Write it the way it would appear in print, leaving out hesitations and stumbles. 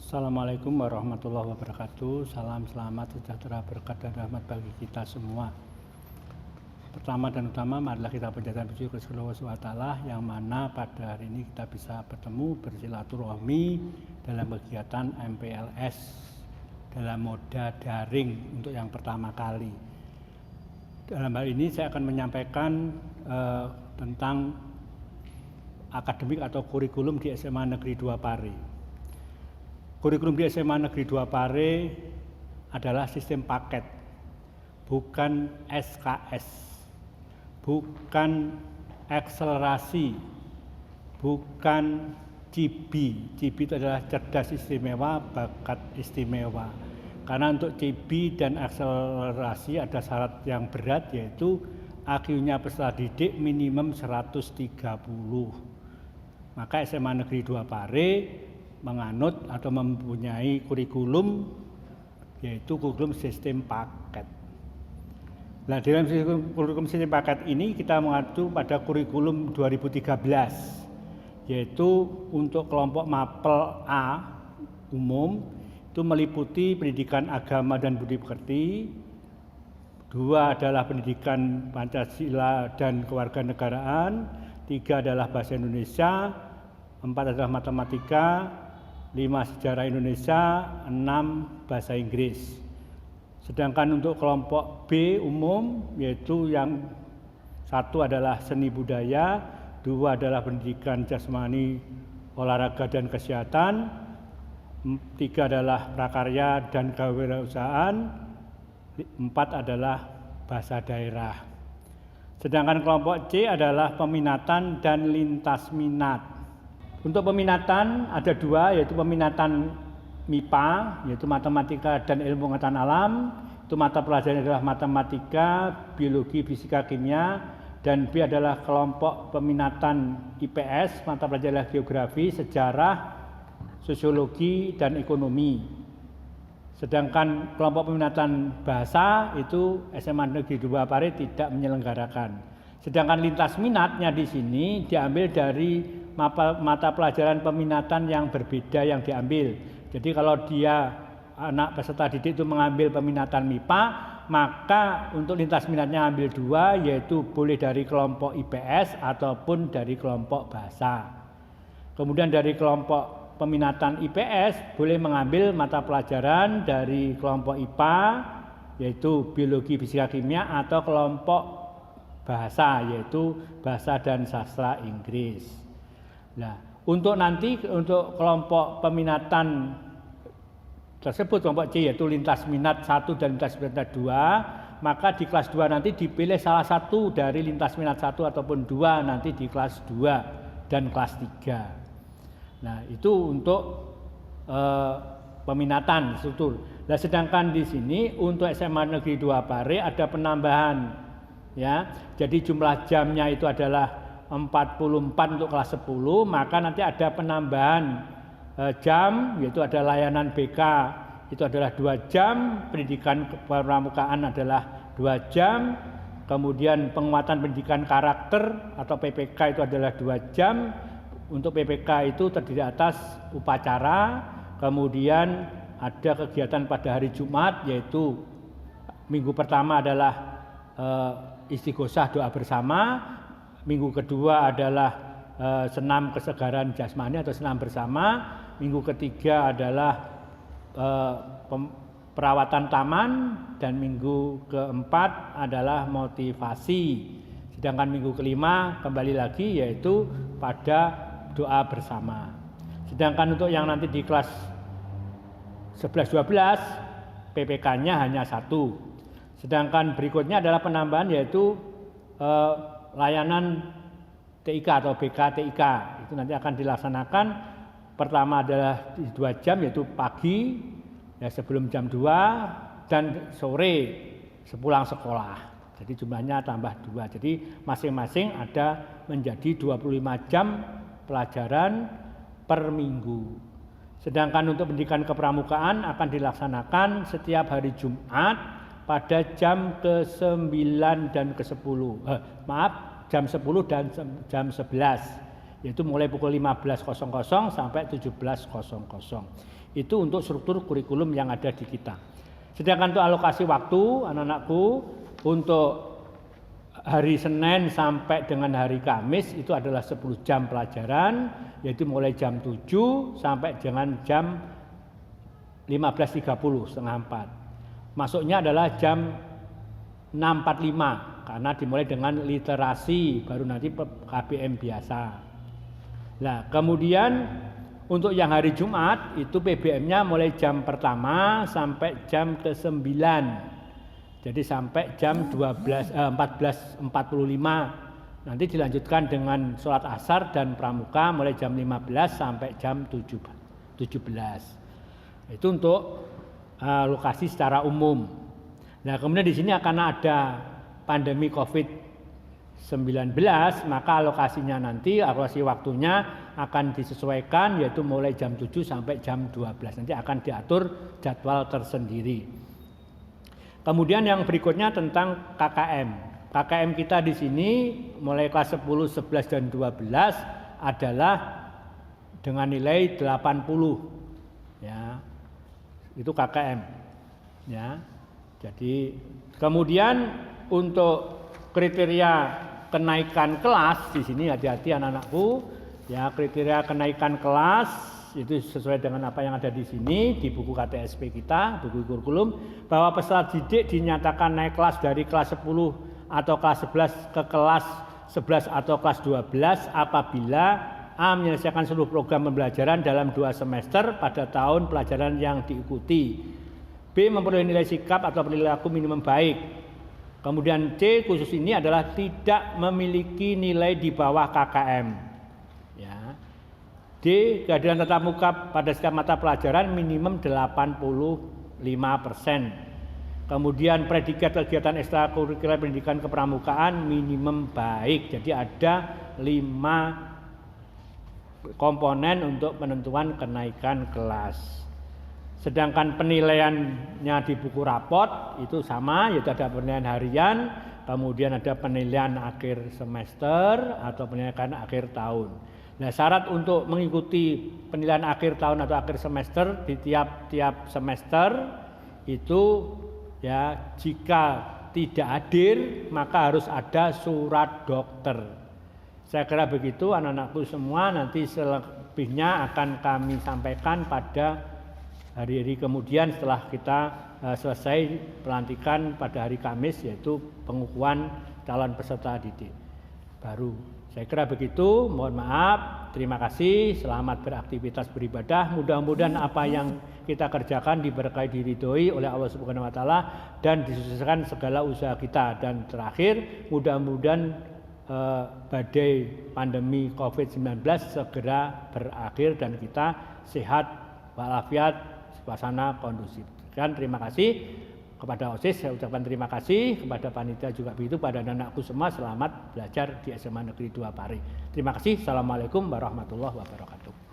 Assalamualaikum warahmatullahi wabarakatuh. Salam selamat sejahtera berkat dan rahmat bagi kita semua. Pertama dan utama, marilah kita panjatkan puji kepada Allah SWT yang mana pada hari ini kita bisa bertemu bersilaturahmi dalam kegiatan MPLS dalam moda daring untuk yang pertama kali. Dalam hal ini saya akan menyampaikan tentang akademik atau kurikulum di SMA Negeri 2 Pare. Kurikulum di SMA Negeri 2 Pare adalah sistem paket, bukan SKS, bukan akselerasi, bukan CIB. CIB itu adalah cerdas istimewa, bakat istimewa. Karena untuk CIB dan akselerasi ada syarat yang berat, yaitu IQ-nya peserta didik minimum 130. Maka SMA Negeri 2 Pare menganut atau mempunyai kurikulum, yaitu kurikulum sistem paket. Nah, dalam kurikulum sistem paket ini kita mengacu pada kurikulum 2013, yaitu untuk kelompok Mapel A umum itu meliputi pendidikan agama dan budi pekerti, 2 adalah pendidikan Pancasila dan kewarganegaraan, 3 adalah bahasa Indonesia, 4 adalah matematika, 5 sejarah Indonesia, 6 bahasa Inggris. Sedangkan untuk kelompok B umum, yaitu yang 1 adalah seni budaya, 2 adalah pendidikan jasmani, olahraga dan kesehatan, 3 adalah prakarya dan kewirausahaan, 4 adalah bahasa daerah. Sedangkan kelompok C adalah peminatan dan lintas minat. Untuk peminatan ada 2, yaitu peminatan MIPA, yaitu matematika dan ilmu pengetahuan alam. Itu mata pelajaran adalah matematika, biologi, fisika, kimia. Dan B adalah kelompok peminatan IPS, mata pelajaran adalah geografi, sejarah, sosiologi, dan ekonomi. Sedangkan kelompok peminatan bahasa itu SMA Negeri 2 Pare tidak menyelenggarakan. Sedangkan lintas minatnya di sini diambil dari mata pelajaran peminatan yang berbeda yang diambil. Jadi kalau dia anak peserta didik itu mengambil peminatan MIPA, maka untuk lintas minatnya ambil 2, yaitu boleh dari kelompok IPS ataupun dari kelompok bahasa. Kemudian dari kelompok peminatan IPS boleh mengambil mata pelajaran dari kelompok IPA, yaitu biologi, fisika, kimia, atau kelompok bahasa, yaitu bahasa dan sastra Inggris. Nah, untuk nanti untuk kelompok peminatan tersebut, kelompok C yaitu lintas minat 1 dan lintas minat 2, maka di kelas 2 nanti dipilih salah satu dari lintas minat 1 ataupun 2 nanti di kelas 2 dan kelas 3. Nah, itu untuk peminatan struktur. Nah, sedangkan di sini untuk SMA Negeri 2 Pare ada penambahan, ya. Jadi jumlah jamnya itu adalah 44 untuk kelas 10, maka nanti ada penambahan jam, yaitu ada layanan BK itu adalah 2 jam, pendidikan kepramukaan adalah 2 jam, kemudian penguatan pendidikan karakter atau PPK itu adalah 2 jam. Untuk PPK itu terdiri atas upacara, kemudian ada kegiatan pada hari Jumat, yaitu minggu pertama adalah istighosah doa bersama, minggu kedua adalah senam kesegaran jasmani atau senam bersama, minggu ketiga adalah perawatan taman, dan minggu keempat adalah motivasi. Sedangkan minggu kelima kembali lagi yaitu pada doa bersama. Sedangkan untuk yang nanti di kelas 11-12 PPK-nya hanya 1. Sedangkan berikutnya adalah penambahan yaitu layanan TIK atau BK TIK. Itu nanti akan dilaksanakan, pertama adalah 2 jam yaitu pagi ya sebelum jam 2 dan sore sepulang sekolah. Jadi jumlahnya tambah 2. Jadi masing-masing ada menjadi 25 jam pelajaran per minggu. Sedangkan untuk pendidikan kepramukaan akan dilaksanakan setiap hari Jumat pada jam ke-9 dan ke-10. Jam 10 dan jam 11. Yaitu mulai pukul 15.00 sampai 17.00. Itu untuk struktur kurikulum yang ada di kita. Sedangkan untuk alokasi waktu anak-anakku untuk hari Senin sampai dengan hari Kamis itu adalah 10 jam pelajaran, yaitu mulai jam 7 sampai dengan jam 15.30, setengah 4. Masuknya adalah jam 6.45 karena dimulai dengan literasi, baru nanti KBM biasa. Nah, kemudian untuk yang hari Jumat itu PBM-nya mulai jam pertama sampai jam ke-9. Jadi sampai jam 14.45. Nanti dilanjutkan dengan sholat asar dan pramuka mulai jam 15 sampai jam 17. Itu untuk lokasi secara umum. Nah, kemudian di sini akan ada pandemi COVID-19, maka alokasinya nanti, alokasi waktunya akan disesuaikan yaitu mulai jam 7 sampai jam 12. Nanti akan diatur jadwal tersendiri. Kemudian yang berikutnya tentang KKM. KKM kita di sini mulai kelas 10, 11 dan 12 adalah dengan nilai 80. Ya. Itu KKM. Ya. Jadi kemudian untuk kriteria kenaikan kelas di sini hati-hati anak-anakku. Ya, kriteria kenaikan kelas itu sesuai dengan apa yang ada di sini di buku KTSP kita, buku kurikulum, bahwa peserta didik dinyatakan naik kelas dari kelas 10 atau kelas 11 ke kelas 11 atau kelas 12 apabila A. menyelesaikan seluruh program pembelajaran dalam 2 semester pada tahun pelajaran yang diikuti, B. memperoleh nilai sikap atau perilaku minimum baik. Kemudian C, khusus ini adalah tidak memiliki nilai di bawah KKM. Ya. D, kehadiran tatap muka pada setiap mata pelajaran minimum 85%. Kemudian predikat kegiatan ekstrakurikuler pendidikan kepramukaan minimum baik. Jadi ada 5 komponen untuk penentuan kenaikan kelas. Sedangkan penilaiannya di buku raport itu sama, yaitu ada penilaian harian, kemudian ada penilaian akhir semester atau penilaian akhir tahun. Nah, syarat untuk mengikuti penilaian akhir tahun atau akhir semester di tiap semester itu ya, jika tidak hadir maka harus ada surat dokter. Saya kira begitu anak-anakku semua, nanti selebihnya akan kami sampaikan pada hari-hari kemudian setelah kita selesai pelantikan pada hari Kamis, yaitu pengukuhan calon peserta didik baru. Saya kira begitu, mohon maaf, terima kasih, selamat beraktivitas beribadah. Mudah-mudahan apa yang kita kerjakan diberkahi, diridhoi oleh Allah Subhanahu wa taala dan disukseskan segala usaha kita. Dan terakhir, mudah-mudahan badai pandemi COVID-19 segera berakhir dan kita sehat walafiat, suasana kondusif. Dan terima kasih kepada OSIS, saya ucapkan terima kasih kepada panitia juga begitu, pada anak-anakku semua, selamat belajar di SMA Negeri 2 Pare. Terima kasih. Assalamualaikum warahmatullahi wabarakatuh.